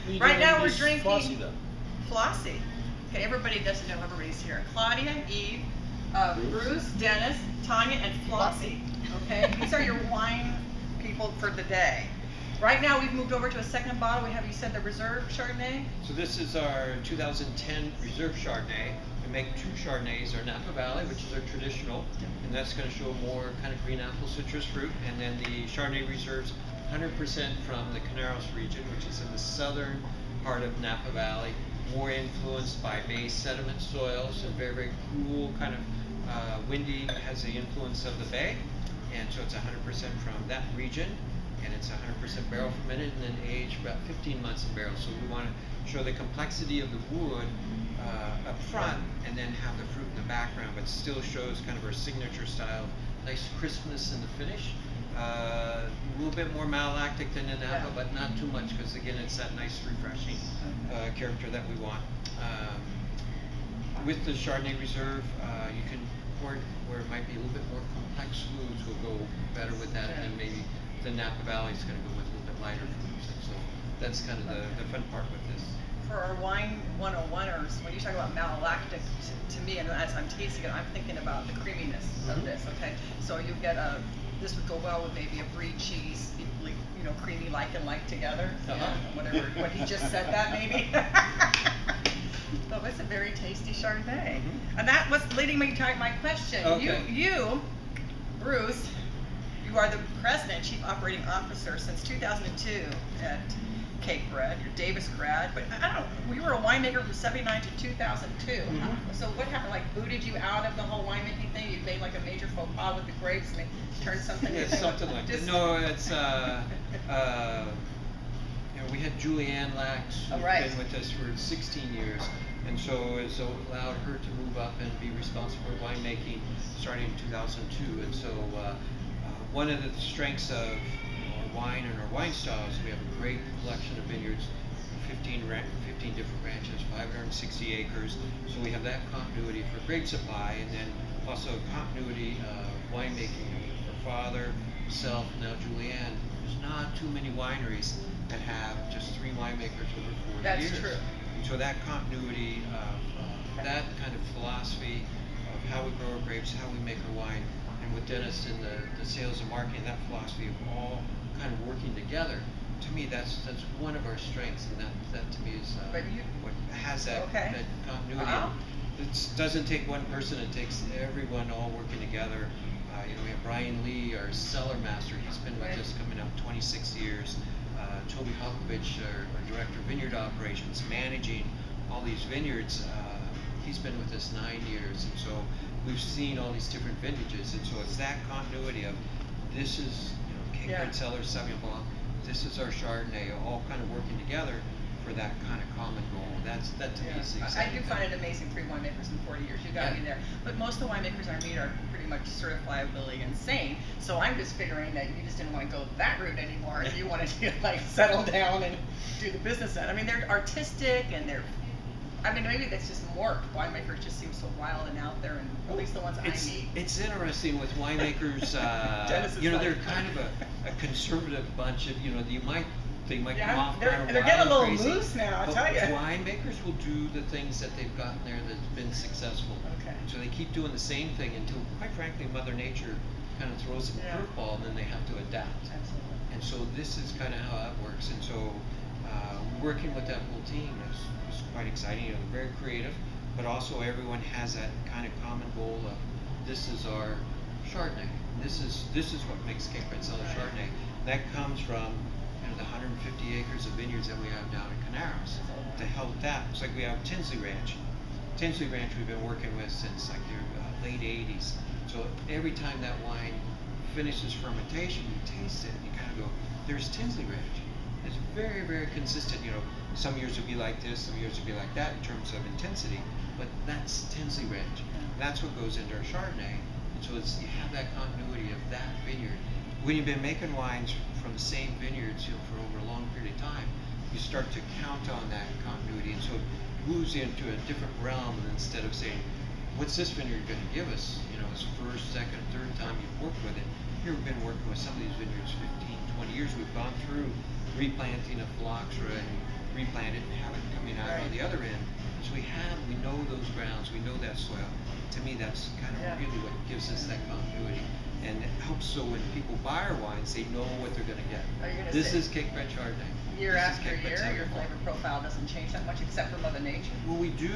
Right now we're drinking Flossie, though. Flossie. Okay, everybody doesn't know everybody's here. Claudia, Eve, Bruce, Dennis, Tanya, and Flossie. Okay, these are your wine people for the day. Right now we've moved over to a second bottle. We have, you said, the Reserve Chardonnay? So this is our 2010 Reserve Chardonnay. We make two Chardonnays, our Napa Valley, which is our traditional, and that's going to show more kind of green apple citrus fruit, and then the Chardonnay Reserves 100% from the Canaros region, which is in the southern part of Napa Valley, more influenced by base sediment soils and very, very cool, kind of windy, has the influence of the bay, and so it's 100% from that region, and it's 100% barrel fermented and then aged about 15 months in barrel. So we want to show the complexity of the wood up front and then have the fruit in the background, but still shows kind of our signature style, nice crispness in the finish. A little bit more malolactic than in Napa, but not too much, because again it's that nice refreshing character that we want. With the Chardonnay Reserve, you can pour it where it might be a little bit more complex foods will go better with that, and then maybe the Napa Valley is going to go with a little bit lighter foods, and so that's kind of the fun part with this. For our wine 101ers, when you talk about malolactic, to me, and as I'm tasting it, I'm thinking about the creaminess of this. Okay, so you get this would go well with maybe a brie cheese, equally, creamy like and like together. Whatever, what he just said that maybe. So it's a very tasty Chardonnay. And that was leading me to my question. Okay. You, Bruce, you are the president, chief operating officer since 2002 at Cakebread. You're Davis grad, but I don't know, you were a winemaker from 79 to 2002. So what happened, like booted you out of the whole winemaking thing? You made like a major faux pas with the grapes and they turned something into something like that. No, it's we had Julianne Lax, who's been with us for 16 years, and so it's allowed her to move up and be responsible for winemaking starting in 2002. And so one of the strengths of our wine and our wine styles, we have a great collection of vineyards, 15 different ranches, 560 acres. So we have that continuity for grape supply, and then also continuity of winemaking. Her father, myself, now Julianne. There's not too many wineries that have just 3 winemakers over 40 years. That's true. And so that continuity of that kind of philosophy of how we grow our grapes, how we make our wine, and with Dennis in the sales and marketing, that philosophy of all kind of working together, to me that's one of our strengths, and that to me is what has that continuity. It doesn't take one person, it takes everyone all working together. We have Brian Lee, our cellar master. He's been with us coming up 26 years. Toby Halkovich, our director of vineyard operations, managing all these vineyards. He's been with us 9 years, and so we've seen all these different vintages, and so it's that continuity of this is Cakebread Cellar, Sauvignon Blanc, this is our Chardonnay, all kind of working together for that kind of common goal. That to me is exciting. I do find it amazing, 3 winemakers in 40 years. You got me there. But most of the winemakers I meet are pretty much certifiably insane. So I'm just figuring that you just didn't want to go that route anymore. If you wanted to settle down and do the business end. I mean, they're artistic and maybe that's just more. Winemakers just seem so wild and out there, and at least the ones I meet. It's interesting with winemakers. They're kind of a conservative bunch of they might come off they're getting a little loose now, I tell you. Winemakers will do the things that they've gotten there that's been successful. Okay. So they keep doing the same thing until, quite frankly, Mother Nature kind of throws them a curveball, and then they have to adapt. Absolutely. And so this is kind of how that works. And so working with that whole team is quite exciting. They're very creative, but also everyone has that kind of common goal of this is our Chardonnay. This is what makes Cakebread Cellar Chardonnay. That comes from the 150 acres of vineyards that we have down in Canaros to help that. It's like we have Tinsley Ranch. Tinsley Ranch we've been working with since like the late 80s. So every time that wine finishes fermentation, you taste it and you kind of go, there's Tinsley Ranch. It's very, very consistent. Some years will be like this, some years will be like that in terms of intensity, but that's Tinsley Ranch. That's what goes into our Chardonnay. And so you have that continuity of that vineyard. When you've been making wines from the same vineyards for over a long period of time, you start to count on that continuity, and so it moves into a different realm. And instead of saying, what's this vineyard going to give us, it's first, second, third time you've worked with it. Here we've been working with some of these vineyards 15, 20 years. We've gone through replanting of phylloxera and replant it and have it coming out on the other end. So we know those grounds, we know that soil. To me, that's kind of really what gives us that continuity. And it helps so when people buy our wines, they know what they're going to get. This is Cakebread Chardonnay. Year after year, your flavor profile doesn't change that much except for Mother Nature? Well, we do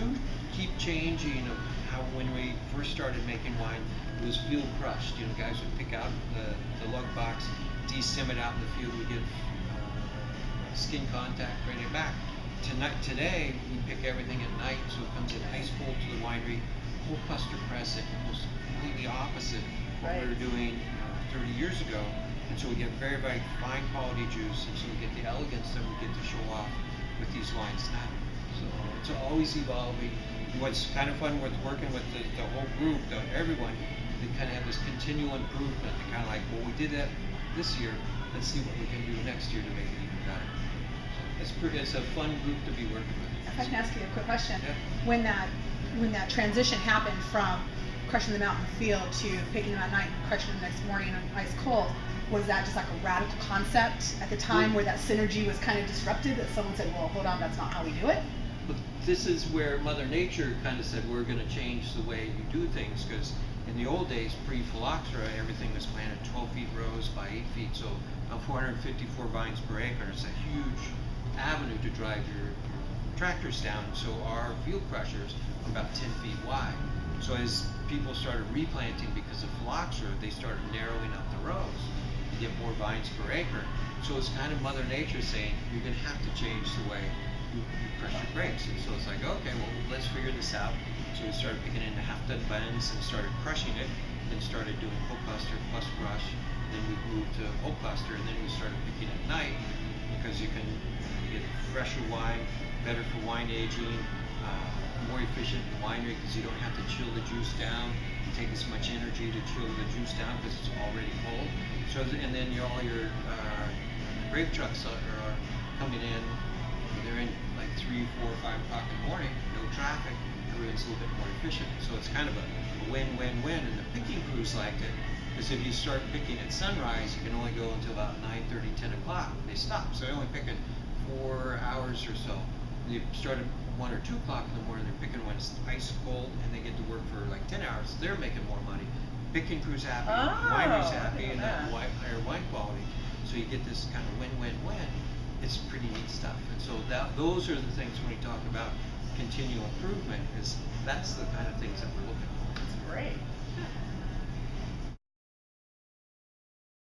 keep changing of how when we first started making wine, it was field crushed. You know, guys would pick out the lug box, de-stem it out in the field, we get skin contact, bring it back. Today, we pick everything at night, so it comes in ice cold to the winery, whole cluster press it, almost completely opposite what we were doing 30 years ago. And so we get very, very fine quality juice, and so we get the elegance that we get to show off with these wines now. So it's always evolving. What's kind of fun with working with the whole group, everyone, they kind of have this continual improvement. They kind of like, well, we did that this year, let's see what we can do next year to make it even better. So it's a fun group to be working with. If I can ask you a quick question. Yeah. When that transition happened from crushing them out in the field to picking them at night and crushing them the next morning on ice cold, was that just like a radical concept at the time where that synergy was kind of disrupted, that someone said, well, hold on, that's not how we do it? But this is where Mother Nature kind of said, we're going to change the way you do things, because in the old days, pre-phylloxera, everything was planted 12 feet rows by 8 feet, so about 454 vines per acre. It's a huge avenue to drive your tractors down, so our field crushers are about 10 feet wide. So as people started replanting because of phylloxera, they started narrowing up the rows to get more vines per acre. So it's kind of Mother Nature saying, you're going to have to change the way you crush your grapes. And so it's like, okay, well, let's figure this out. So we started picking in half-done blends and started crushing it, then started doing whole cluster plus crush. Then we moved to whole cluster, and then we started picking at night because you can get fresher wine, better for wine aging, more efficient in the winery because you don't have to chill the juice down. You take as much energy to chill the juice down because it's already cold. So, and then all your grape trucks are coming in. They're in like 3, 4, 5 o'clock in the morning. No traffic. Everyone's a little bit more efficient. So it's kind of a win-win-win. And the picking crews liked it because if you start picking at sunrise, you can only go until about 9:30, 10 o'clock. They stop. So they're only picking 4 hours or so. They started 1 or 2 o'clock in the morning, they're picking when it's ice cold, and they get to work for like 10 hours. They're making more money. Picking crew's happy, winery's happy, and higher wine quality. So you get this kind of win-win-win. It's pretty neat stuff. And so those are the things when we talk about continual improvement, is that's the kind of things that we're looking for. That's great.